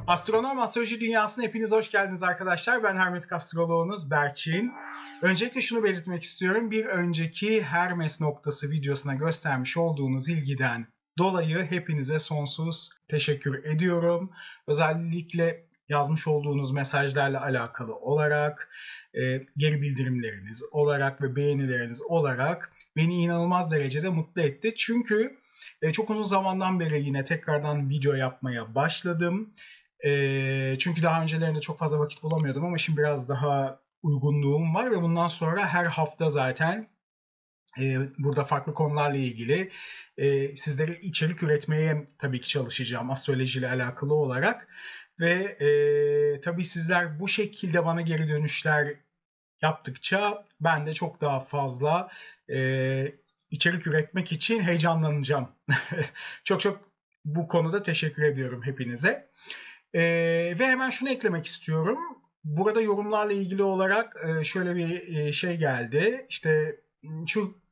Astronom Astroloji Dünyası'na hepiniz hoş geldiniz arkadaşlar. Ben Hermetik Astroloğunuz Berçin. Öncelikle şunu belirtmek istiyorum. Bir önceki Hermes noktası videosuna göstermiş olduğunuz ilgiden dolayı hepinize sonsuz teşekkür ediyorum. Özellikle yazmış olduğunuz mesajlarla alakalı olarak, geri bildirimleriniz olarak ve beğenileriniz olarak beni inanılmaz derecede mutlu etti. Çünkü çok uzun zamandan beri yine tekrardan video yapmaya başladım. Çünkü daha öncelerinde çok fazla vakit bulamıyordum ama şimdi biraz daha uygunluğum var ve bundan sonra her hafta zaten burada farklı konularla ilgili sizlere içerik üretmeye tabii ki çalışacağım astrolojiyle alakalı olarak ve tabii sizler bu şekilde bana geri dönüşler yaptıkça ben de çok daha fazla içerik üretmek için heyecanlanacağım. Çok bu konuda teşekkür ediyorum hepinize. Ve hemen şunu eklemek istiyorum. Burada yorumlarla ilgili olarak şöyle bir şey geldi. İşte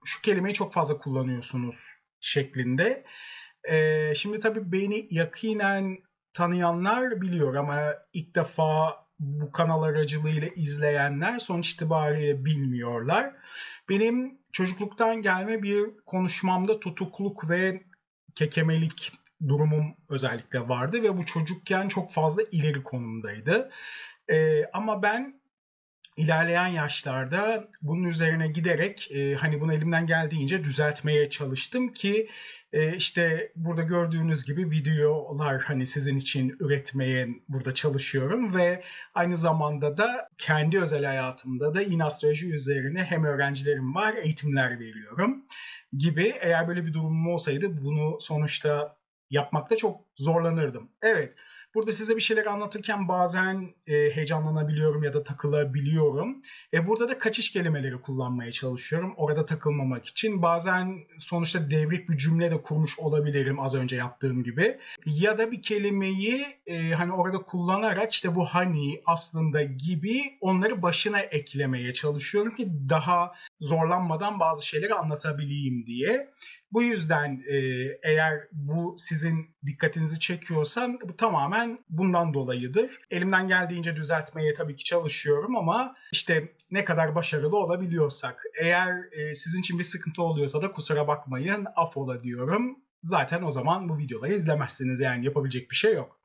şu kelimeyi çok fazla kullanıyorsunuz şeklinde. Şimdi tabii beni yakinen tanıyanlar biliyor ama ilk defa bu kanal aracılığıyla izleyenler sonuç itibariyle bilmiyorlar. Benim çocukluktan gelme bir konuşmamda tutukluk ve kekemelik durumum özellikle vardı ve bu çocukken çok fazla ileri konumdaydı. Ama ben ilerleyen yaşlarda bunun üzerine giderek hani bunu elimden geldiğince düzeltmeye çalıştım ki işte burada gördüğünüz gibi videolar hani sizin için üretmeye burada çalışıyorum ve aynı zamanda da kendi özel hayatımda da yine astroloji üzerine hem öğrencilerim var, eğitimler veriyorum gibi. Eğer böyle bir durumum olsaydı bunu sonuçta yapmakta çok zorlanırdım. Evet. Burada size bir şeyler anlatırken bazen heyecanlanabiliyorum ya da takılabiliyorum. Burada da kaçış kelimeleri kullanmaya çalışıyorum. Orada takılmamak için. Bazen sonuçta devrik bir cümle de kurmuş olabilirim az önce yaptığım gibi. Ya da bir kelimeyi hani orada kullanarak işte bu hani aslında gibi onları başına eklemeye çalışıyorum ki daha zorlanmadan bazı şeyleri anlatabileyim diye. Bu yüzden eğer bu sizin dikkatinizi çekiyorsa bu tamamen bundan dolayıdır. Elimden geldiğince düzeltmeye tabii ki çalışıyorum ama işte ne kadar başarılı olabiliyorsak. Eğer sizin için bir sıkıntı oluyorsa da kusura bakmayın, affola diyorum. Zaten o zaman bu videoları izlemezsiniz, yani yapabilecek bir şey yok.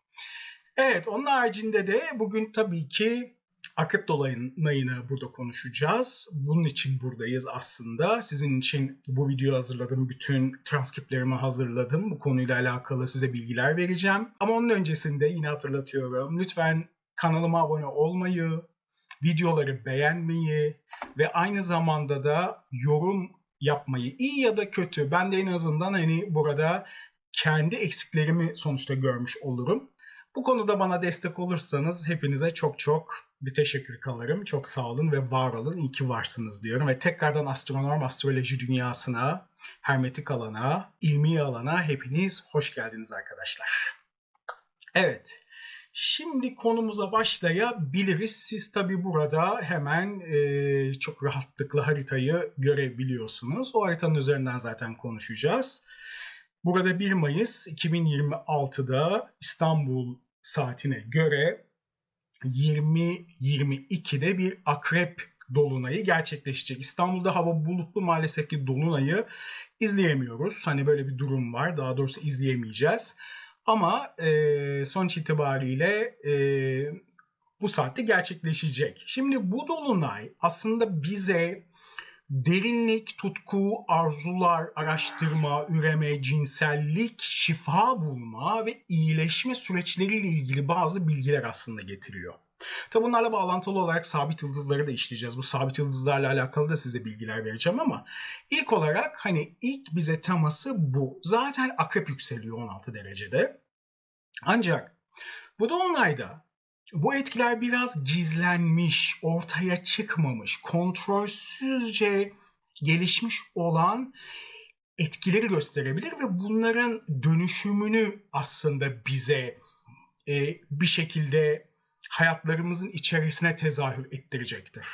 Evet, onun haricinde de bugün tabii ki Akrep Dolunay'ını burada konuşacağız. Bunun için buradayız aslında. Sizin için bu videoyu hazırladım. Bütün transkriplerimi hazırladım. Bu konuyla alakalı size bilgiler vereceğim. Ama onun öncesinde yine hatırlatıyorum. Lütfen kanalıma abone olmayı, videoları beğenmeyi ve aynı zamanda da yorum yapmayı, iyi ya da kötü. Ben de en azından hani burada kendi eksiklerimi sonuçta görmüş olurum. Bu konuda bana destek olursanız hepinize çok bir teşekkür kalırım. Çok sağ olun ve var olun. İyi ki varsınız diyorum. Ve tekrardan astronom, astroloji dünyasına, hermetik alana, ilmi alana hepiniz hoş geldiniz arkadaşlar. Evet. Şimdi konumuza başlayabiliriz. Siz tabi burada hemen çok rahatlıkla haritayı görebiliyorsunuz. O haritanın üzerinden zaten konuşacağız. Burada 1 Mayıs 2026'da İstanbul saatine göre 20.22'de bir akrep dolunayı gerçekleşecek. İstanbul'da hava bulutlu, maalesef ki dolunayı izleyemiyoruz. Hani böyle bir durum var. Daha doğrusu izleyemeyeceğiz. Ama sonuç itibariyle bu saatte gerçekleşecek. Şimdi bu dolunay aslında bize derinlik, tutku, arzular, araştırma, üreme, cinsellik, şifa bulma ve iyileşme süreçleriyle ilgili bazı bilgiler aslında getiriyor. Tabi bunlarla bağlantılı olarak sabit yıldızları da işleyeceğiz. Bu sabit yıldızlarla alakalı da size bilgiler vereceğim ama ilk olarak hani ilk bize teması bu. Zaten akrep yükseliyor 16 derecede. Ancak bu dolunayda bu etkiler biraz gizlenmiş, ortaya çıkmamış, kontrolsüzce gelişmiş olan etkileri gösterebilir ve bunların dönüşümünü aslında bize bir şekilde hayatlarımızın içerisine tezahür ettirecektir.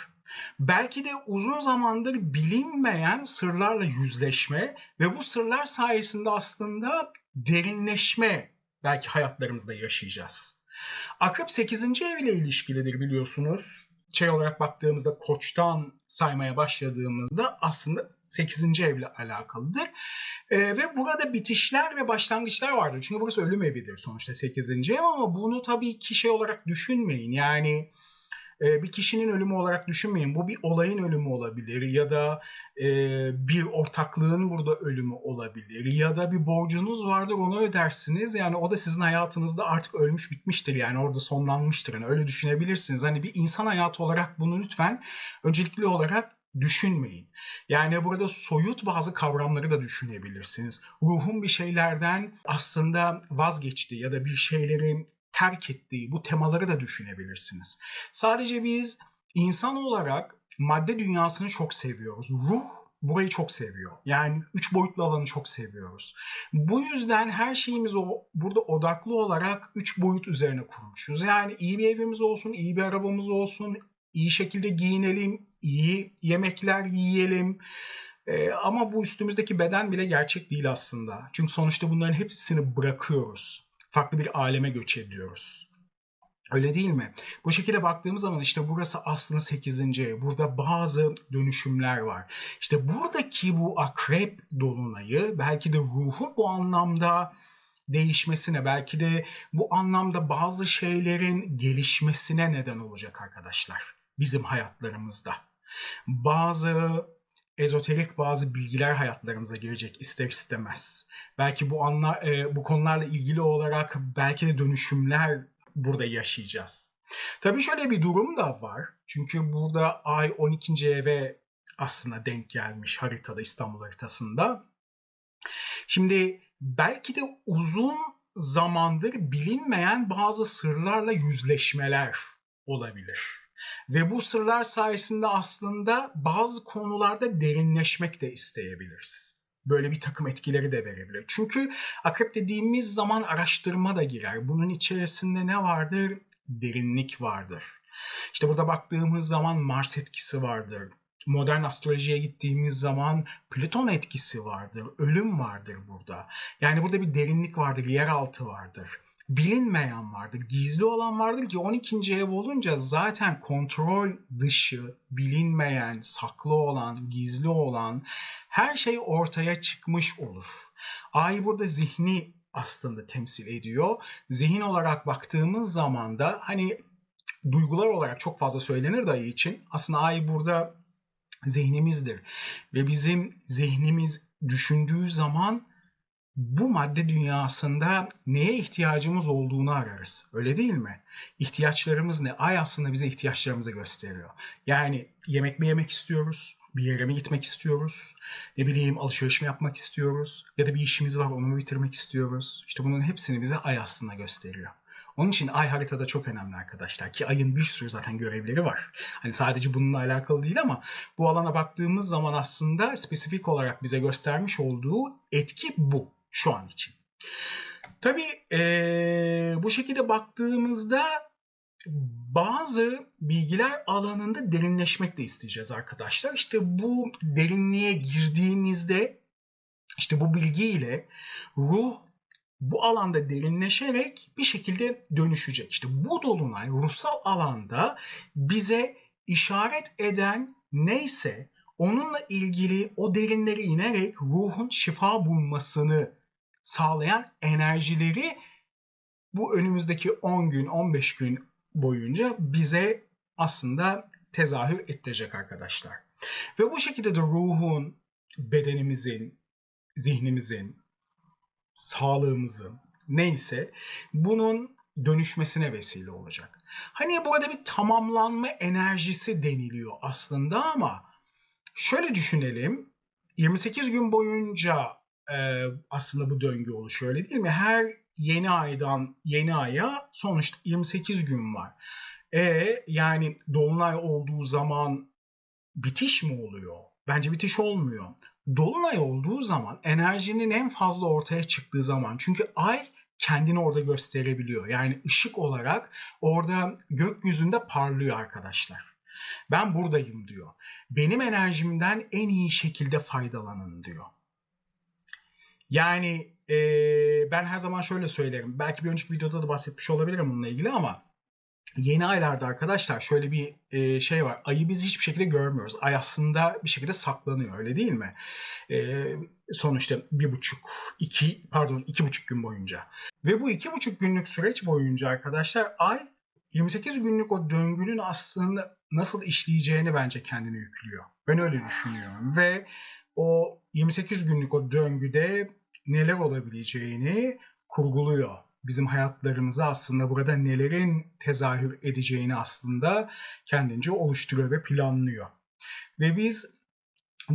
Belki de uzun zamandır bilinmeyen sırlarla yüzleşme ve bu sırlar sayesinde aslında derinleşme belki hayatlarımızda yaşayacağız. Akrep 8. ev ile ilişkilidir biliyorsunuz. Şey olarak baktığımızda Koç'tan saymaya başladığımızda aslında 8. evle alakalıdır. Ve burada bitişler ve başlangıçlar vardır. Çünkü burası ölüm evidir sonuçta 8. ev, ama bunu tabii ki şey olarak düşünmeyin. Yani bir kişinin ölümü olarak düşünmeyin. Bu bir olayın ölümü olabilir ya da bir ortaklığın burada ölümü olabilir ya da bir borcunuz vardır, onu ödersiniz. Yani o da sizin hayatınızda artık ölmüş bitmiştir, yani orada sonlanmıştır. Yani öyle düşünebilirsiniz. Hani bir insan hayatı olarak bunu lütfen öncelikli olarak düşünmeyin. Yani burada soyut bazı kavramları da düşünebilirsiniz. Ruhun bir şeylerden aslında vazgeçtiği ya da bir şeylerin terk ettiği bu temaları da düşünebilirsiniz. Sadece biz insan olarak madde dünyasını çok seviyoruz. Ruh burayı çok seviyor. Yani 3 boyutlu alanı çok seviyoruz. Bu yüzden her şeyimiz burada odaklı olarak 3 boyut üzerine kurmuşuz. Yani iyi bir evimiz olsun, iyi bir arabamız olsun, iyi şekilde giyinelim, iyi yemekler yiyelim. Ama bu üstümüzdeki beden bile gerçek değil aslında. Çünkü sonuçta bunların hepsini bırakıyoruz. Farklı bir aleme göç ediyoruz. Öyle değil mi? Bu şekilde baktığımız zaman işte burası aslında 8. ev. Burada bazı dönüşümler var. İşte buradaki bu akrep dolunayı belki de ruhun bu anlamda değişmesine, belki de bu anlamda bazı şeylerin gelişmesine neden olacak arkadaşlar. Bizim hayatlarımızda. Bazı ezoterik bazı bilgiler hayatlarımıza girecek ister istemez. Belki bu konularla ilgili olarak belki de dönüşümler burada yaşayacağız. Tabii şöyle bir durum da var. Çünkü burada ay 12. eve aslında denk gelmiş haritada, İstanbul haritasında. Şimdi belki de uzun zamandır bilinmeyen bazı sırlarla yüzleşmeler olabilir. Ve bu sırlar sayesinde aslında bazı konularda derinleşmek de isteyebiliriz. Böyle bir takım etkileri de verebilir. Çünkü akrep dediğimiz zaman araştırma da girer. Bunun içerisinde ne vardır? Derinlik vardır. İşte burada baktığımız zaman Mars etkisi vardır. Modern astrolojiye gittiğimiz zaman Plüton etkisi vardır. Ölüm vardır burada. Yani burada bir derinlik vardır, yeraltı vardır. Bilinmeyen vardır, gizli olan vardır ki 12. ev olunca zaten kontrol dışı, bilinmeyen, saklı olan, gizli olan her şey ortaya çıkmış olur. Ay burada zihni aslında temsil ediyor. Zihin olarak baktığımız zaman da hani duygular olarak çok fazla söylenir de ay için. Aslında ay burada zihnimizdir. Ve bizim zihnimiz düşündüğü zaman bu madde dünyasında neye ihtiyacımız olduğunu ararız. Öyle değil mi? İhtiyaçlarımız ne? Ay aslında bize ihtiyaçlarımızı gösteriyor. Yani yemek mi yemek istiyoruz? Bir yere mi gitmek istiyoruz? Ne bileyim, alışveriş mi yapmak istiyoruz? Ya da bir işimiz var, onu mu bitirmek istiyoruz? İşte bunların hepsini bize ay aslında gösteriyor. Onun için ay haritada çok önemli arkadaşlar, ki ayın bir sürü zaten görevleri var. Hani sadece bununla alakalı değil ama bu alana baktığımız zaman aslında spesifik olarak bize göstermiş olduğu etki bu şu an için. Tabii bu şekilde baktığımızda bazı bilgiler alanında derinleşmek de isteyeceğiz arkadaşlar. İşte bu derinliğe girdiğimizde işte bu bilgiyle ruh bu alanda derinleşerek bir şekilde dönüşecek. İşte bu dolunay ruhsal alanda bize işaret eden neyse onunla ilgili o derinlere inerek ruhun şifa bulmasını sağlayan enerjileri bu önümüzdeki 10 gün, 15 gün boyunca bize aslında tezahür ettirecek arkadaşlar. Ve bu şekilde de ruhun, bedenimizin, zihnimizin, sağlığımızın neyse bunun dönüşmesine vesile olacak. Hani burada bir tamamlanma enerjisi deniliyor aslında ama şöyle düşünelim. 28 gün boyunca aslında bu döngü oluşuyor, öyle değil mi? Her yeni aydan yeni aya sonuçta 28 gün var. Yani dolunay olduğu zaman bitiş mi oluyor? Bence bitiş olmuyor. Dolunay olduğu zaman enerjinin en fazla ortaya çıktığı zaman, çünkü ay kendini orada gösterebiliyor. Yani ışık olarak orada gökyüzünde parlıyor arkadaşlar. Ben buradayım diyor. Benim enerjimden en iyi şekilde faydalanın diyor. Yani ben her zaman şöyle söylerim. Belki bir önceki videoda da bahsetmiş olabilirim bununla ilgili ama yeni aylarda arkadaşlar şöyle bir şey var. Ayı biz hiçbir şekilde görmüyoruz. Ay aslında bir şekilde saklanıyor, öyle değil mi? Sonuçta 2,5 gün boyunca. Ve bu 2,5 günlük süreç boyunca arkadaşlar ay 28 günlük o döngünün aslında nasıl işleyeceğini bence kendine yüklüyor. Ben öyle düşünüyorum. Ve o 28 günlük o döngüde neler olabileceğini kurguluyor. Bizim hayatlarımızı aslında burada nelerin tezahür edeceğini aslında kendince oluşturuyor ve planlıyor. Ve biz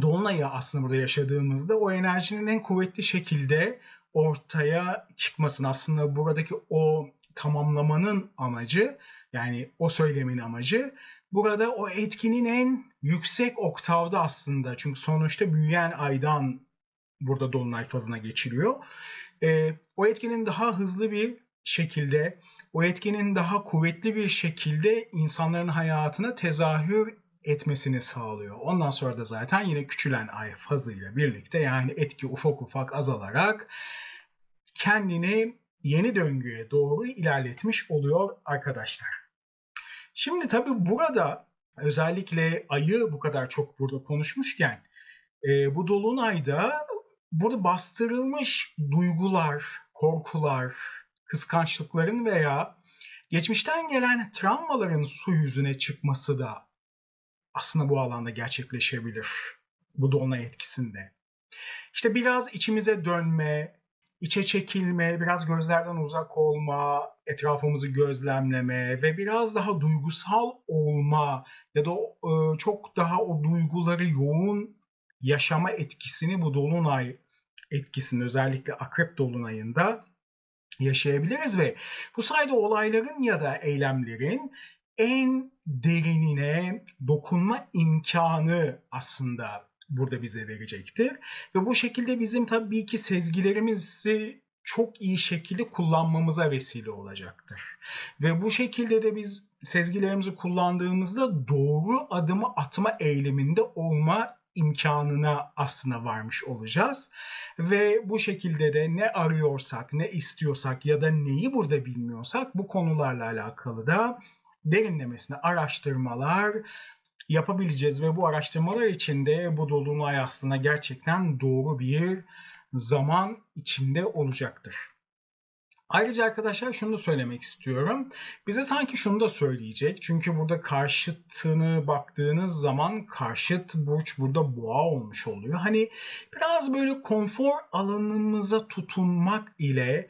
Dolunay'ı aslında burada yaşadığımızda o enerjinin en kuvvetli şekilde ortaya çıkmasını, aslında buradaki o tamamlamanın amacı, yani o söylemin amacı burada o etkinin en yüksek oktavda aslında, çünkü sonuçta büyüyen aydan burada Dolunay fazına geçiliyor. O etkinin daha hızlı bir şekilde, o etkinin daha kuvvetli bir şekilde insanların hayatına tezahür etmesini sağlıyor. Ondan sonra da zaten yine küçülen ay fazıyla birlikte, yani etki ufak ufak azalarak kendini yeni döngüye doğru ilerletmiş oluyor arkadaşlar. Şimdi tabii burada özellikle ayı bu kadar çok burada konuşmuşken bu dolunayda burada bastırılmış duygular, korkular, kıskançlıkların veya geçmişten gelen travmaların su yüzüne çıkması da aslında bu alanda gerçekleşebilir. Bu dolunay etkisinde. İşte biraz içimize dönme, içe çekilme, biraz gözlerden uzak olma, etrafımızı gözlemleme ve biraz daha duygusal olma ya da çok daha o duyguları yoğun yaşama etkisini bu dolunay etkisini, özellikle Akrep dolunayında yaşayabiliriz ve bu sayede olayların ya da eylemlerin en derinine dokunma imkanı aslında burada bize verecektir. Ve bu şekilde bizim tabii ki sezgilerimizi çok iyi şekilde kullanmamıza vesile olacaktır. Ve bu şekilde de biz sezgilerimizi kullandığımızda doğru adımı atma eyleminde olma imkanına aslında varmış olacağız. Ve bu şekilde de ne arıyorsak, ne istiyorsak ya da neyi burada bilmiyorsak bu konularla alakalı da derinlemesine araştırmalar yapabileceğiz ve bu araştırmalar için de bu dolunay aslında gerçekten doğru bir zaman içinde olacaktır. Ayrıca arkadaşlar şunu da söylemek istiyorum. Bize sanki şunu da söyleyecek. Çünkü burada karşıtını baktığınız zaman karşıt burç burada boğa olmuş oluyor. Hani biraz böyle konfor alanımıza tutunmak ile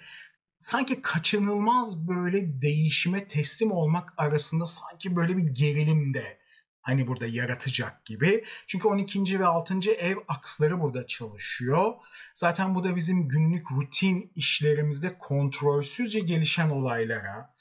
sanki kaçınılmaz böyle değişime teslim olmak arasında sanki böyle bir gerilim de hani burada yaratacak gibi. Çünkü 12. ve 6. ev aksları burada çalışıyor. Zaten bu da bizim günlük rutin işlerimizde kontrolsüzce gelişen olaylara,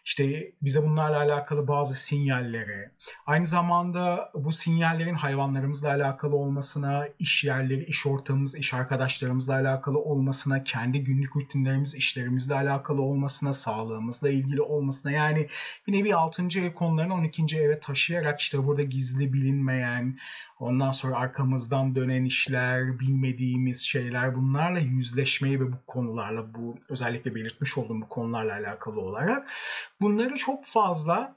işte bize bunlarla alakalı bazı sinyallere, aynı zamanda bu sinyallerin hayvanlarımızla alakalı olmasına, iş yerleri, iş ortamımız, iş arkadaşlarımızla alakalı olmasına, kendi günlük rutinlerimiz, işlerimizle alakalı olmasına, sağlığımızla ilgili olmasına, yani bir nevi 6. ev konularını 12. eve taşıyarak işte burada gizli bilinmeyen, ondan sonra arkamızdan dönen işler, bilmediğimiz şeyler, bunlarla yüzleşmeyi ve bu konularla, bu özellikle belirtmiş olduğum bu konularla alakalı olarak bunları çok fazla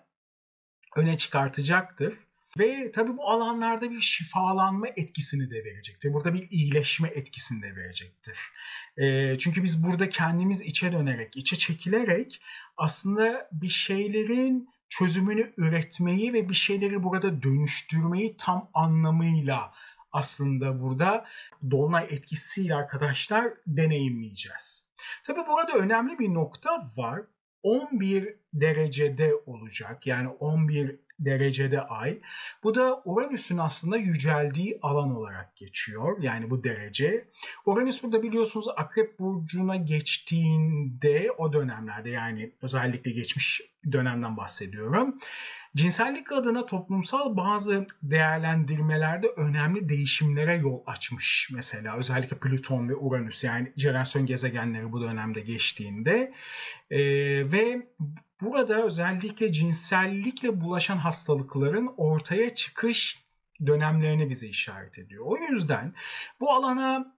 öne çıkartacaktır. Ve tabii bu alanlarda bir şifalanma etkisini de verecektir. Burada bir iyileşme etkisini de verecektir. Çünkü biz burada kendimiz içe dönerek, içe çekilerek aslında bir şeylerin çözümünü üretmeyi ve bir şeyleri burada dönüştürmeyi tam anlamıyla aslında burada dolunay etkisiyle arkadaşlar deneyimleyeceğiz. Tabii burada önemli bir nokta var. 11 derecede olacak. Yani 11 derecede ay. Bu da Uranüs'ün aslında yüceldiği alan olarak geçiyor. Yani bu derece. Uranüs burada biliyorsunuz Akrep Burcu'na geçtiğinde o dönemlerde, yani özellikle geçmiş dönemden bahsediyorum, cinsellik adına toplumsal bazı değerlendirmelerde önemli değişimlere yol açmış. Mesela özellikle Plüton ve Uranüs, yani jenerasyon gezegenleri bu dönemde geçtiğinde ve burada özellikle cinsellikle bulaşan hastalıkların ortaya çıkış dönemlerini bize işaret ediyor. O yüzden bu alana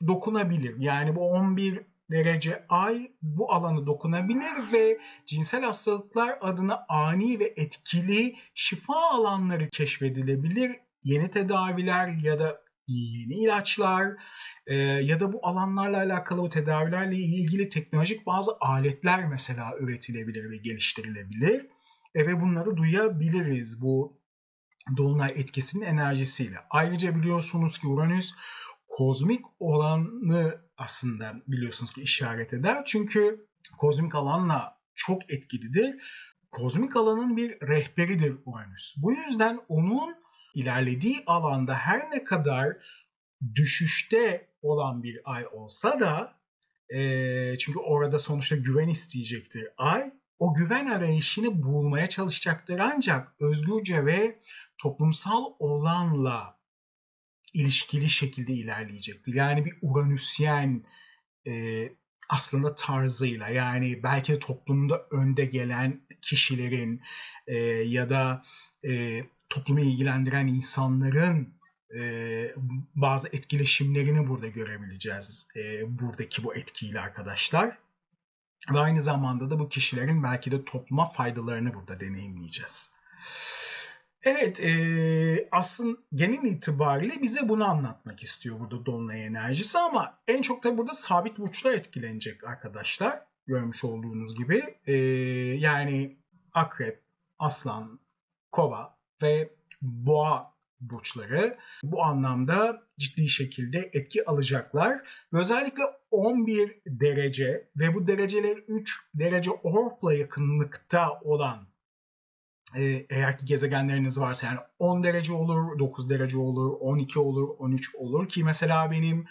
dokunabilir. Yani bu 11 derece ay bu alanı dokunabilir ve cinsel hastalıklar adına ani ve etkili şifa alanları keşfedilebilir. Yeni tedaviler ya da yeni ilaçlar ya da bu alanlarla alakalı, bu tedavilerle ilgili teknolojik bazı aletler mesela üretilebilir ve geliştirilebilir. Ve bunları duyabiliriz bu dolunay etkisinin enerjisiyle. Ayrıca biliyorsunuz ki Uranüs kozmik olanı aslında biliyorsunuz ki işaret eder. Çünkü kozmik alanla çok etkilidir. Kozmik alanın bir rehberidir Uranüs. Bu yüzden onun ilerlediği alanda her ne kadar düşüşte olan bir ay olsa da çünkü orada sonuçta güven isteyecektir ay. O güven arayışını bulmaya çalışacaktır ancak özgürce ve toplumsal olanla ilişkili şekilde ilerleyecektir. Yani bir Uranüsyen aslında tarzıyla, yani belki de toplumda önde gelen kişilerin ya da toplumu ilgilendiren insanların bazı etkileşimlerini burada görebileceğiz buradaki bu etkiyle arkadaşlar. Ve aynı zamanda da bu kişilerin belki de topluma faydalarını burada deneyimleyeceğiz. Evet, aslında genel itibariyle bize bunu anlatmak istiyor burada dolunay enerjisi ama en çok da burada sabit burçlar etkilenecek arkadaşlar. Görmüş olduğunuz gibi. Yani Akrep, Aslan, Kova ve Boğa burçları bu anlamda ciddi şekilde etki alacaklar. Ve özellikle 11 derece ve bu dereceler 3 derece Oort'la yakınlıkta olan eğer ki gezegenleriniz varsa, yani 10 derece olur, 9 derece olur, 12 olur, 13 olur ki mesela benim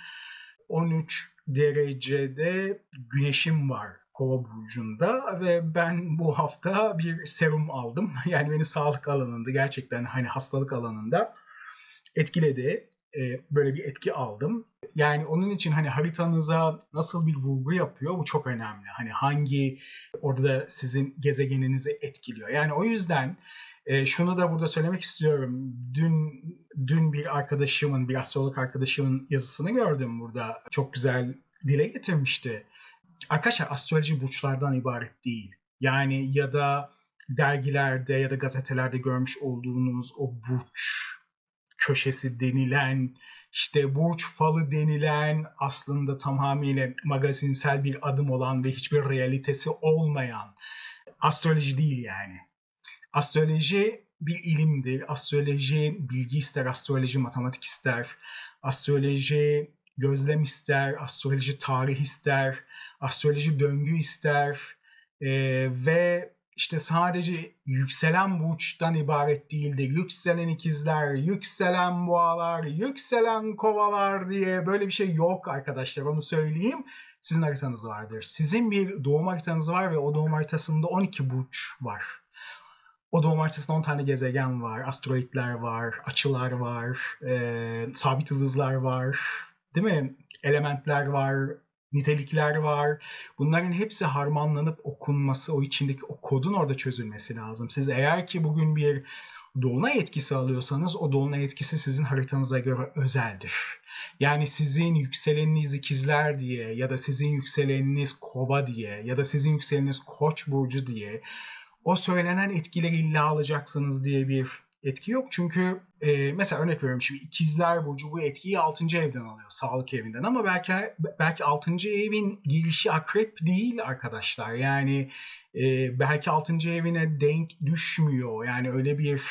13 derecede güneşim var Kova burcunda ve ben bu hafta bir serum aldım. Yani beni sağlık alanında, gerçekten hani hastalık alanında etkiledi. Böyle bir etki aldım. Yani onun için hani haritanıza nasıl bir vurgu yapıyor, bu çok önemli. Hani hangi orada sizin gezegeninizi etkiliyor. Yani o yüzden şunu da burada söylemek istiyorum. Dün bir arkadaşımın, bir astrolog arkadaşımın yazısını gördüm burada. Çok güzel dile getirmişti. Arkadaşlar, astroloji burçlardan ibaret değil. Yani ya da dergilerde ya da gazetelerde görmüş olduğunuz o burç köşesi denilen, işte burç falı denilen, aslında tamamıyla magazinsel bir adım olan ve hiçbir realitesi olmayan astroloji değil yani. Astroloji bir ilimdir. Astroloji bilgi ister, astroloji matematik ister, astroloji gözlem ister, astroloji tarih ister, astroloji döngü ister ve işte sadece yükselen burçtan ibaret değildir. Yükselen ikizler, yükselen boğalar, yükselen kovalar diye böyle bir şey yok arkadaşlar, onu söyleyeyim. Sizin haritanız vardır. Sizin bir doğum haritanız var ve o doğum haritasında 12 burç var. O doğum haritasında 10 tane gezegen var, asteroidler var, açılar var, sabit yıldızlar var, değil mi? Elementler var, nitelikler var. Bunların hepsi harmanlanıp okunması, o içindeki o kodun orada çözülmesi lazım. Siz eğer ki bugün bir dolunay etkisi alıyorsanız, o dolunay etkisi sizin haritanıza göre özeldir. Yani sizin yükseleniniz ikizler diye ya da sizin yükseleniniz kova diye ya da sizin yükseleniniz koç burcu diye o söylenen etkileri illa alacaksınız diye bir etki yok. Çünkü mesela örnek veriyorum, şimdi ikizler burcu bu etkiyi 6. evden alıyor, sağlık evinden, ama belki 6. evin girişi akrep değil arkadaşlar. Yani belki 6. evine denk düşmüyor. Yani öyle bir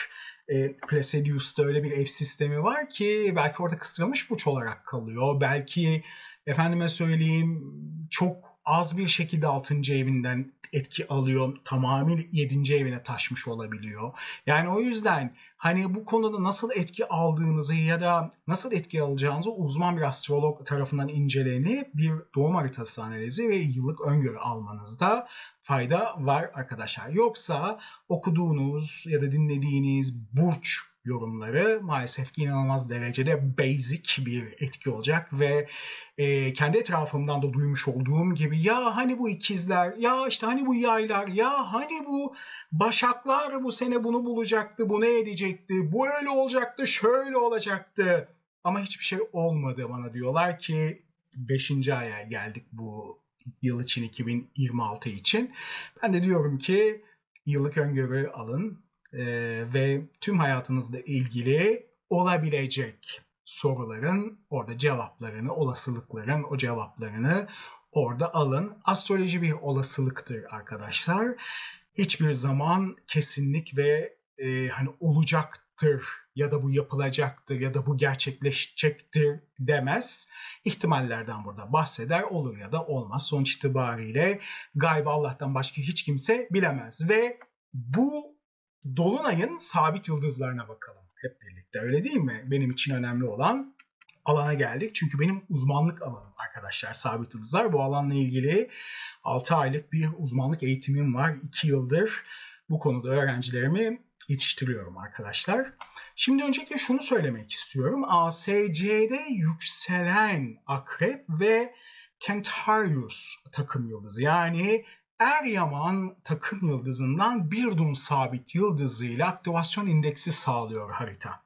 Placidius'ta öyle bir ev sistemi var ki belki orada kıstırılmış burç olarak kalıyor. Belki efendime söyleyeyim çok az bir şekilde 6. evinden etki alıyor. Tamamıyla 7. evine taşmış olabiliyor. Yani o yüzden hani bu konuda nasıl etki aldığınızı ya da nasıl etki alacağınızı uzman bir astrolog tarafından incelenip bir doğum haritası analizi ve yıllık öngörü almanızda fayda var arkadaşlar. Yoksa okuduğunuz ya da dinlediğiniz burç yorumları maalesef ki inanılmaz derecede basic bir etki olacak ve kendi etrafımdan da duymuş olduğum gibi, ya hani bu ikizler, ya işte hani bu yaylar, ya hani bu başaklar bu sene bunu bulacaktı, bu ne edecekti, bu öyle olacaktı, şöyle olacaktı ama hiçbir şey olmadı bana diyorlar ki 5. aya geldik bu yıl için, 2026 için. Ben de diyorum ki yıllık öngörü alın ve tüm hayatınızla ilgili olabilecek soruların orada cevaplarını, olasılıkların o cevaplarını orada alın. Astroloji bir olasılıktır arkadaşlar. Hiçbir zaman kesinlik ve hani olacaktır ya da bu yapılacaktır ya da bu gerçekleşecektir demez. İhtimallerden burada bahseder, olur ya da olmaz. Sonuç itibariyle gaybı Allah'tan başka hiç kimse bilemez ve bu dolunayın sabit yıldızlarına bakalım hep birlikte, öyle değil mi? Benim için önemli olan alana geldik. Çünkü benim uzmanlık alanım arkadaşlar sabit yıldızlar. Bu alanla ilgili 6 aylık bir uzmanlık eğitimim var. 2 yıldır bu konuda öğrencilerimi yetiştiriyorum arkadaşlar. Şimdi öncelikle şunu söylemek istiyorum. ASC'de yükselen Akrep ve Kentarius takım yıldızı, yani Eryaman takım yıldızından bir dum sabit yıldızıyla aktivasyon indeksi sağlıyor harita.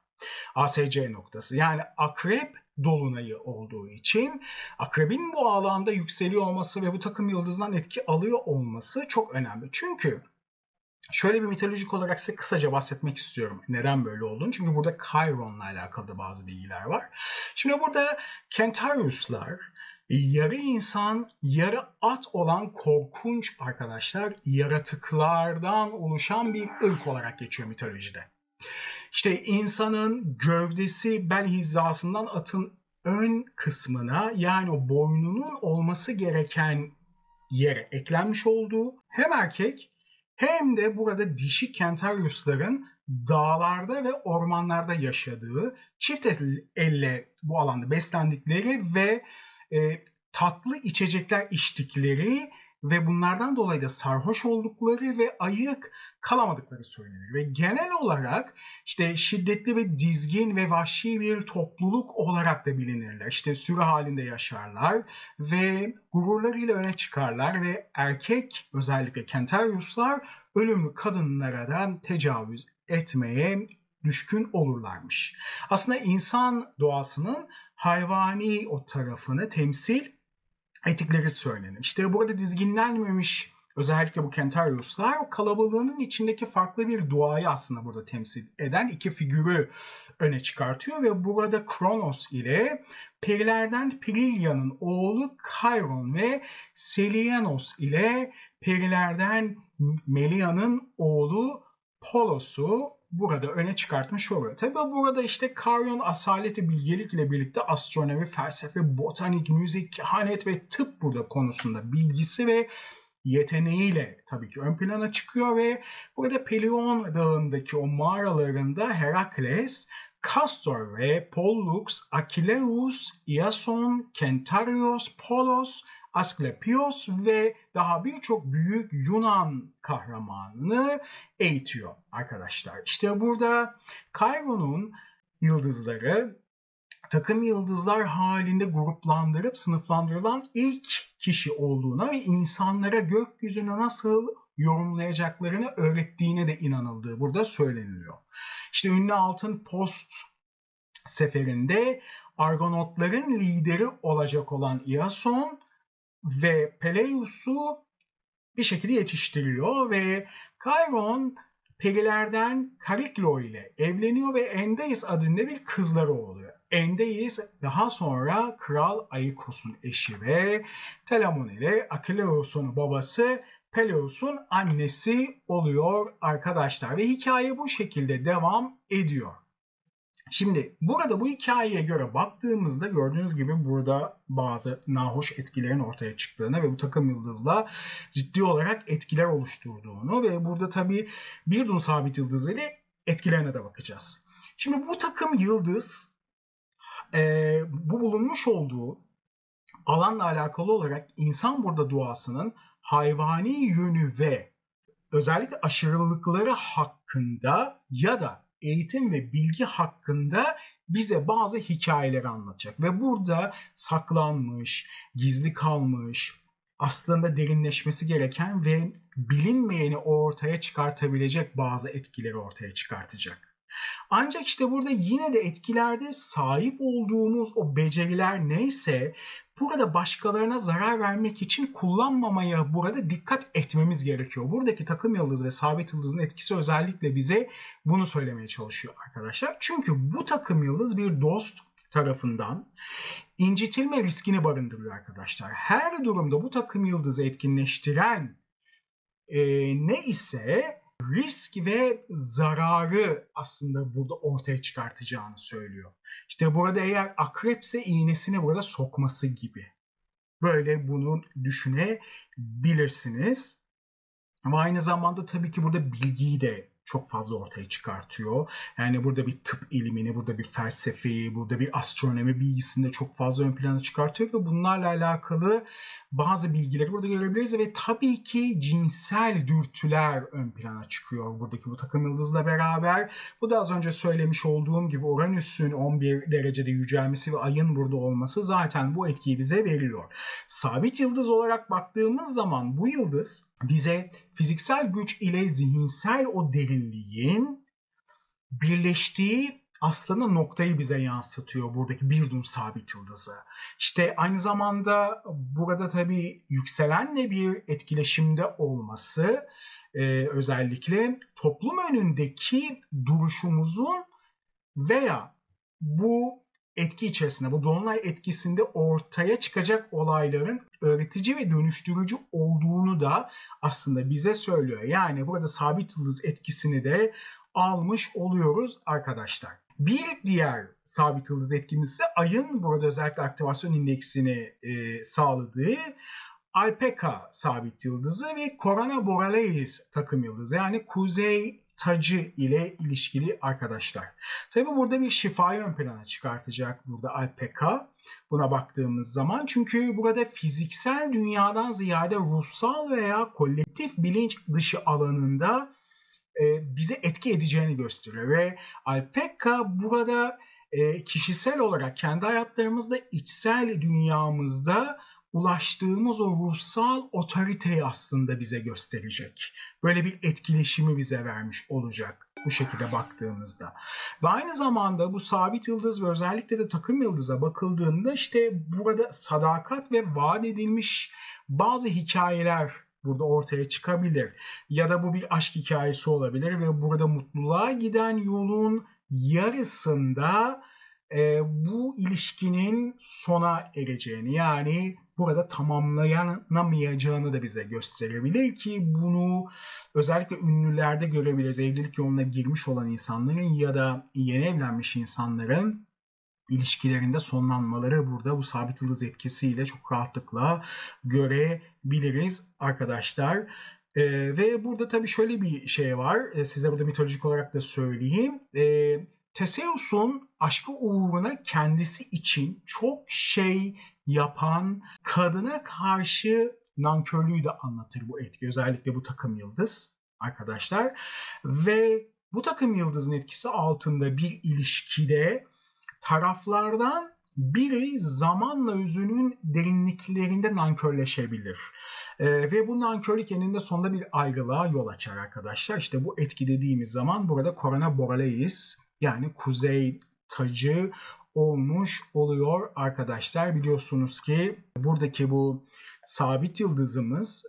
ASC noktası, yani Akrep dolunayı olduğu için Akrebin bu alanda yükseliyor olması ve bu takım yıldızından etki alıyor olması çok önemli. Çünkü şöyle bir mitolojik olarak size kısaca bahsetmek istiyorum neden böyle olduğunu. Çünkü burada Chiron'la alakalı da bazı bilgiler var. Şimdi burada Kentarius'lar yarı insan, yarı at olan korkunç arkadaşlar yaratıklardan oluşan bir ırk olarak geçiyor mitolojide. İşte insanın gövdesi bel hizasından atın ön kısmına, yani o boynunun olması gereken yere eklenmiş olduğu hem erkek hem de burada dişi Kentarius'ların dağlarda ve ormanlarda yaşadığı, çift elle bu alanda beslendikleri ve tatlı içecekler içtikleri ve bunlardan dolayı da sarhoş oldukları ve ayık kalamadıkları söylenir. Ve genel olarak işte şiddetli ve dizgin ve vahşi bir topluluk olarak da bilinirler. İşte sürü halinde yaşarlar ve gururlarıyla öne çıkarlar ve erkek, özellikle Kentarius'lar ölümlü kadınlara da tecavüz etmeye düşkün olurlarmış. Aslında insan doğasının hayvani o tarafını temsil ettikleri söylenir. İşte burada dizginlenmemiş özellikle bu Kentarius'lar kalabalığının içindeki farklı bir doğayı aslında burada temsil eden iki figürü öne çıkartıyor ve burada Kronos ile perilerden Perilya'nın oğlu Chiron ve Selienos ile perilerden Melia'nın oğlu Polos'u burada öne çıkartmış oluyor. Tabi burada işte Chiron asalet ve bilgelik ile birlikte astronomi, felsefe, botanik, müzik, kehanet ve tıp burada konusunda bilgisi ve yeteneğiyle tabii ki ön plana çıkıyor ve burada Pelion Dağı'ndaki o mağaralarında Herakles, Castor ve Pollux, Achilleus, Iason, Kentarios, Polos, Asklepios ve daha birçok büyük Yunan kahramanını eğitiyor arkadaşlar. İşte burada Chiron'un yıldızları takım yıldızlar halinde gruplandırıp sınıflandırılan ilk kişi olduğuna ve insanlara gökyüzünü nasıl yorumlayacaklarını öğrettiğine de inanıldığı burada söyleniliyor. İşte ünlü Altın Post seferinde Argonotların lideri olacak olan Iason ve Peleus'u bir şekilde yetiştiriliyor ve Chiron perilerden Kariklo ile evleniyor ve Endeis adında bir kızları oluyor. Endeis daha sonra Kral Aikos'un eşi ve Telamon ile Akileus'un babası, Peleus'un annesi oluyor arkadaşlar ve hikaye bu şekilde devam ediyor. Şimdi burada bu hikayeye göre baktığımızda gördüğünüz gibi burada bazı nahoş etkilerin ortaya çıktığını ve bu takım yıldızla ciddi olarak etkiler oluşturduğunu ve burada tabii bir dum sabit yıldızı ile etkilerine de bakacağız. Şimdi bu takım yıldız bu bulunmuş olduğu alanla alakalı olarak insan burada doğasının hayvani yönü ve özellikle aşırılıkları hakkında ya da eğitim ve bilgi hakkında bize bazı hikayeleri anlatacak. Ve burada saklanmış, gizli kalmış, aslında derinleşmesi gereken ve bilinmeyeni ortaya çıkartabilecek bazı etkileri ortaya çıkartacak. Ancak işte burada yine de etkilerde sahip olduğumuz o beceriler neyse burada başkalarına zarar vermek için kullanmamaya burada dikkat etmemiz gerekiyor. Buradaki takım yıldız ve sabit yıldızın etkisi özellikle bize bunu söylemeye çalışıyor arkadaşlar. Çünkü bu takım yıldız bir dost tarafından incitilme riskini barındırıyor arkadaşlar. Her durumda bu takım yıldızı etkinleştiren ne ise risk ve zararı aslında burada ortaya çıkartacağını söylüyor. İşte burada eğer akrepse iğnesini burada sokması gibi. Böyle bunu düşünebilirsiniz. Ama aynı zamanda tabii ki burada bilgiyi de çok fazla ortaya çıkartıyor. Yani burada bir tıp ilmini, burada bir felsefeyi, burada bir astronomi bilgisini de çok fazla ön plana çıkartıyor ve bunlarla alakalı bazı bilgileri burada görebiliriz ve tabii ki cinsel dürtüler ön plana çıkıyor buradaki bu takım yıldızla beraber. Bu da az önce söylemiş olduğum gibi Uranüs'ün 11 derecede yücelmesi ve ayın burada olması zaten bu etkiyi bize veriyor. Sabit yıldız olarak baktığımız zaman bu yıldız bize fiziksel güç ile zihinsel o derinliğin birleştiği aslında noktayı bize yansıtıyor buradaki bir dum sabit yıldızı. İşte aynı zamanda burada tabii yükselenle bir etkileşimde olması özellikle toplum önündeki duruşumuzun veya bu etki içerisinde, bu dolunay etkisinde ortaya çıkacak olayların öğretici ve dönüştürücü olduğunu da aslında bize söylüyor. Yani burada sabit yıldız etkisini de almış oluyoruz arkadaşlar. Bir diğer sabit yıldız etkimiz ise ayın burada özellikle aktivasyon indeksini sağladığı Alphecca sabit yıldızı ve Corona Borealis takım yıldızı, yani kuzey tacı ile ilişkili arkadaşlar. Tabi burada bir şifayı ön plana çıkartacak burada Alphecca buna baktığımız zaman. Çünkü burada fiziksel dünyadan ziyade ruhsal veya kolektif bilinç dışı alanında bize etki edeceğini gösteriyor. Ve Alphecca burada kişisel olarak kendi hayatlarımızda, içsel dünyamızda ulaştığımız o ruhsal otoriteyi aslında bize gösterecek. Böyle bir etkileşimi bize vermiş olacak bu şekilde baktığımızda. Ve aynı zamanda bu sabit yıldız ve özellikle de takım yıldıza bakıldığında işte burada sadakat ve vaat edilmiş bazı hikayeler burada ortaya çıkabilir. Ya da bu bir aşk hikayesi olabilir ve burada mutluluğa giden yolun yarısında bu ilişkinin sona ereceğini, yani burada tamamlanamayacağını da bize gösterebilir ki bunu özellikle ünlülerde görebiliriz. Evlilik yoluna girmiş olan insanların ya da yeni evlenmiş insanların ilişkilerinde sonlanmaları burada bu sabit yıldız etkisiyle çok rahatlıkla görebiliriz arkadaşlar. Ve burada tabii şöyle bir şey var. Size burada mitolojik olarak da söyleyeyim. Teseus'un aşkı uğruna kendisi için çok şey yapan kadına karşı nankörlüğü de anlatır bu etki. Özellikle bu takım yıldız arkadaşlar. Ve bu takım yıldızın etkisi altında bir ilişkide taraflardan biri zamanla özünün derinliklerinde nankörleşebilir. Ve bu nankörlük eninde sonunda bir ayrılığa yol açar arkadaşlar. İşte bu etki dediğimiz zaman burada Corona Borealis, yani kuzey tacı olmuş oluyor arkadaşlar. Biliyorsunuz ki buradaki bu sabit yıldızımız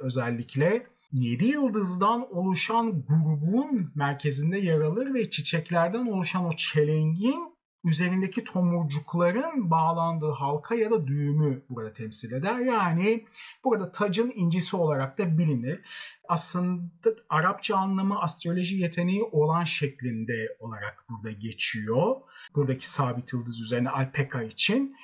özellikle 7 yıldızdan oluşan grubun merkezinde yer alır ve çiçeklerden oluşan o çelengin üzerindeki tomurcukların bağlandığı halka ya da düğümü burada temsil eder. Yani burada tacın incisi olarak da bilinir. Aslında Arapça anlamı astroloji yeteneği olan şeklinde olarak burada geçiyor. Buradaki sabit yıldız üzerine Alphecca için.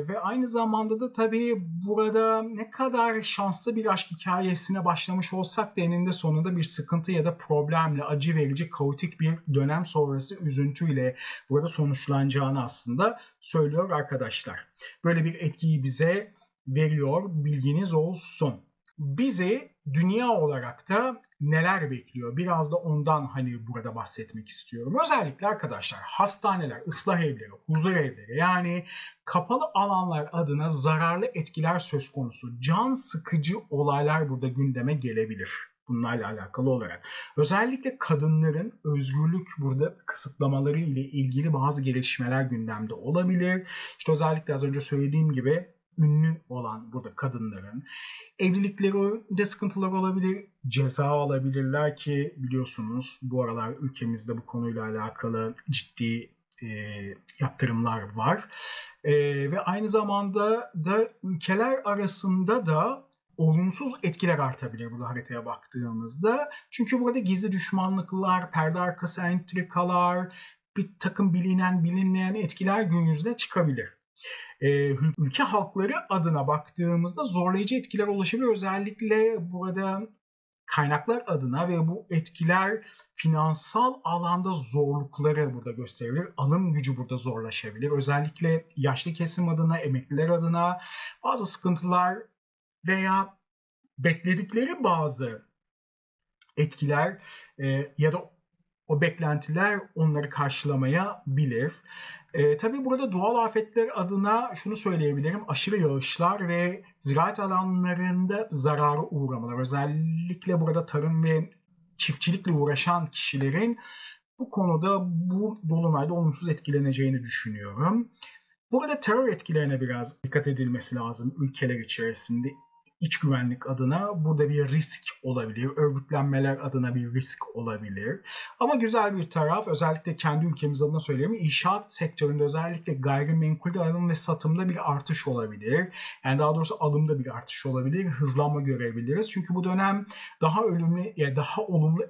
Ve aynı zamanda da tabii burada ne kadar şanslı bir aşk hikayesine başlamış olsak da eninde sonunda bir sıkıntı ya da problemle, acı verici, kaotik bir dönem sonrası üzüntüyle burada sonuçlanacağını aslında söylüyor arkadaşlar. Böyle bir etkiyi bize veriyor, bilginiz olsun. Bizi dünya olarak da neler bekliyor? Biraz da ondan burada bahsetmek istiyorum. Özellikle arkadaşlar hastaneler, ıslah evleri, huzur evleri, yani kapalı alanlar adına zararlı etkiler söz konusu. Can sıkıcı olaylar burada gündeme gelebilir bunlarla alakalı olarak. Özellikle kadınların özgürlük burada kısıtlamaları ile ilgili bazı gelişmeler gündemde olabilir. İşte özellikle az önce söylediğim gibi ünlü olan burada kadınların evliliklerinde sıkıntılar olabilir, ceza alabilirler ki biliyorsunuz bu aralar ülkemizde bu konuyla alakalı ciddi yaptırımlar var. Ve aynı zamanda da ülkeler arasında da olumsuz etkiler artabilir bu haritaya baktığımızda. Çünkü burada gizli düşmanlıklar, perde arkası entrikalar, bir takım bilinen bilinmeyen etkiler gün yüzüne çıkabilir. Ülke halkları adına baktığımızda zorlayıcı etkiler oluşabilir. Özellikle burada kaynaklar adına ve bu etkiler finansal alanda zorlukları burada gösterebilir. Alım gücü burada zorlaşabilir. Özellikle yaşlı kesim adına, emekliler adına bazı sıkıntılar veya bekledikleri bazı etkiler ya da o beklentiler onları karşılamayabilir. Tabii burada doğal afetler adına şunu söyleyebilirim. Aşırı yağışlar ve ziraat alanlarında zarara uğramalar. Özellikle burada tarım ve çiftçilikle uğraşan kişilerin bu konuda bu dolunayda olumsuz etkileneceğini düşünüyorum. Burada terör etkilerine biraz dikkat edilmesi lazım ülkeler içerisinde. İç güvenlik adına burada bir risk olabilir. Örgütlenmeler adına bir risk olabilir. Ama güzel bir taraf, özellikle kendi ülkemiz adına söyleyeyim, inşaat sektöründe özellikle gayrimenkulde alım ve satımda bir artış olabilir. Yani daha doğrusu alımda bir artış olabilir. Hızlanma görebiliriz. Çünkü bu dönem daha ölümlü, daha olumlu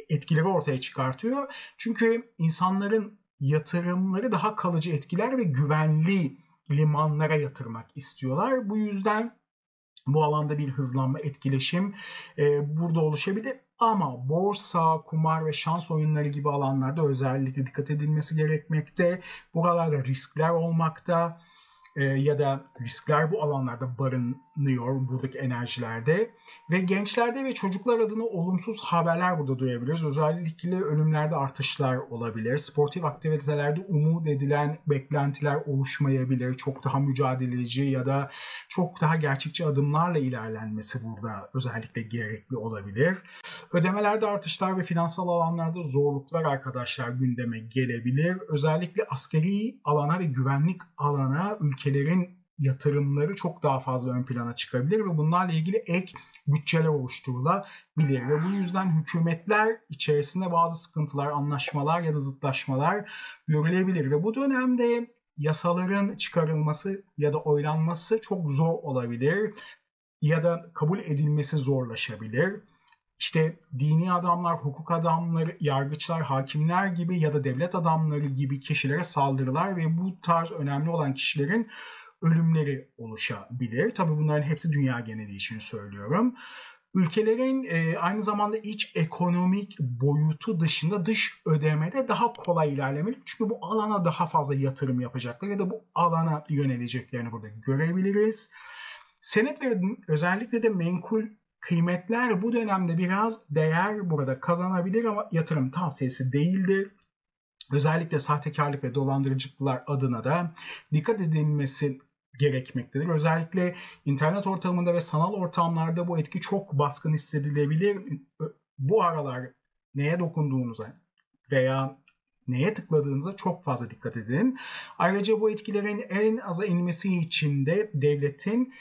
etkileri ortaya çıkartıyor. Çünkü insanların yatırımları daha kalıcı etkiler ve güvenli limanlara yatırmak istiyorlar. Bu yüzden bu alanda bir hızlanma, etkileşim burada oluşabilir. Ama borsa, kumar ve şans oyunları gibi alanlarda özellikle dikkat edilmesi gerekmekte. Buralarda riskler olmakta. Ya da riskler bu alanlarda barınıyor buradaki enerjilerde ve gençlerde ve çocuklar adına olumsuz haberler burada duyabiliriz. Özellikle ölümlerde artışlar olabilir. Sportif aktivitelerde umut edilen beklentiler oluşmayabilir. Çok daha mücadeleci ya da çok daha gerçekçi adımlarla ilerlenmesi burada özellikle gerekli olabilir. Ödemelerde artışlar ve finansal alanlarda zorluklar arkadaşlar gündeme gelebilir. Özellikle askeri alana ve güvenlik alana ülkelerin yatırımları çok daha fazla ön plana çıkabilir ve bunlarla ilgili ek bütçeler oluşturulabilir. Ve bu yüzden hükümetler içerisinde bazı sıkıntılar, anlaşmalar ya da zıtlaşmalar görülebilir. Ve bu dönemde yasaların çıkarılması ya da oylanması çok zor olabilir ya da kabul edilmesi zorlaşabilir. İşte dini adamlar, hukuk adamları, yargıçlar, hakimler gibi ya da devlet adamları gibi kişilere saldırılar ve bu tarz önemli olan kişilerin ölümleri oluşabilir. Tabii bunların hepsi dünya geneli için söylüyorum. Ülkelerin aynı zamanda iç ekonomik boyutu dışında dış ödemede daha kolay ilerlemeli. Çünkü bu alana daha fazla yatırım yapacaklar ya da bu alana yöneleceklerini burada görebiliriz. Senet ve özellikle de menkul kıymetler bu dönemde biraz değer burada kazanabilir ama yatırım tavsiyesi değildir. Özellikle sahtekarlık ve dolandırıcılıklar adına da dikkat edilmesi gerekmektedir. Özellikle internet ortamında ve sanal ortamlarda bu etki çok baskın hissedilebilir. Bu aralar neye dokunduğunuza veya neye tıkladığınıza çok fazla dikkat edin. Ayrıca bu etkilerin en aza inmesi için de devletin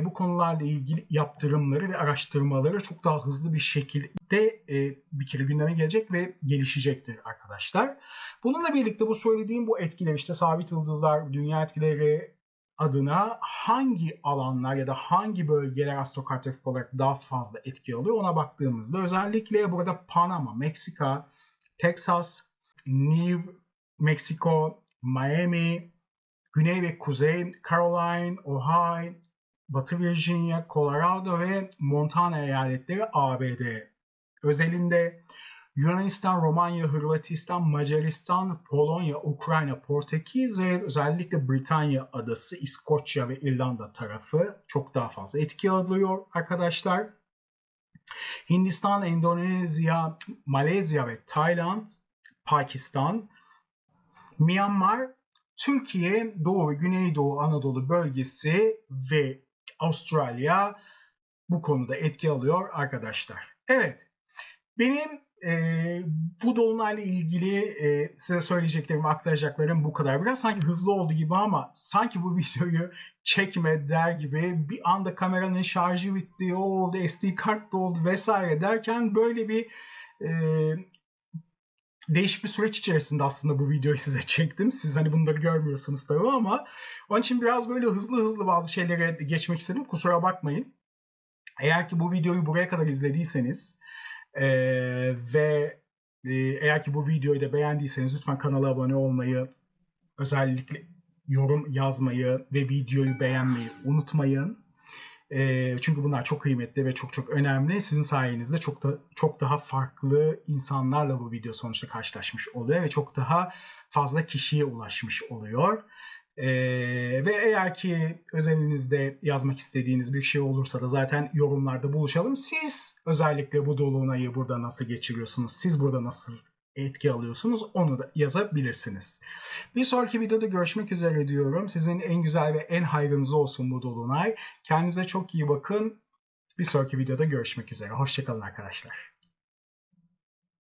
bu konularla ilgili yaptırımları ve araştırmaları çok daha hızlı bir şekilde bir kere gündeme gelecek ve gelişecektir arkadaşlar. Bununla birlikte bu söylediğim bu etkiler, işte sabit yıldızlar, dünya etkileri adına hangi alanlar ya da hangi bölgeler astrokartografik olarak daha fazla etki alıyor ona baktığımızda özellikle burada Panama, Meksika, Texas, New Mexico, Miami, Güney ve Kuzey Caroline, Ohio, Batı Virginia, Colorado ve Montana eyaletleri ABD özelinde Yunanistan, Romanya, Hırvatistan, Macaristan, Polonya, Ukrayna, Portekiz ve özellikle Britanya adası, İskoçya ve İrlanda tarafı çok daha fazla etki alıyor arkadaşlar. Hindistan, Endonezya, Malezya ve Tayland, Pakistan, Myanmar, Türkiye, Doğu ve Güneydoğu Anadolu bölgesi ve Avustralya bu konuda etki alıyor arkadaşlar. Evet, benim bu dolunayla ilgili size söyleyeceklerim, aktaracaklarım bu kadar. Biraz sanki hızlı oldu gibi ama sanki bu videoyu çekme der gibi bir anda kameranın şarjı bitti, o oldu, SD kart doldu vesaire derken böyle bir e, değişik bir süreç içerisinde aslında bu videoyu size çektim. Siz hani bunları görmüyorsunuz tabii ama onun için biraz böyle hızlı hızlı bazı şeylere geçmek istedim. Kusura bakmayın. Eğer ki bu videoyu buraya kadar izlediyseniz ve eğer ki bu videoyu da beğendiyseniz lütfen kanala abone olmayı, özellikle yorum yazmayı ve videoyu beğenmeyi unutmayın. Çünkü bunlar çok kıymetli ve çok çok önemli. Sizin sayenizde çok daha farklı insanlarla bu video sonuçta karşılaşmış oluyor ve çok daha fazla kişiye ulaşmış oluyor. Ve eğer ki özelinizde yazmak istediğiniz bir şey olursa da zaten yorumlarda buluşalım. Siz özellikle bu dolunayı burada nasıl geçiriyorsunuz? Siz burada nasıl etki alıyorsunuz? Onu da yazabilirsiniz. Bir sonraki videoda görüşmek üzere diyorum. Sizin en güzel ve en hayrınızı olsun bu dolunay. Kendinize çok iyi bakın. Bir sonraki videoda görüşmek üzere. Hoşçakalın arkadaşlar.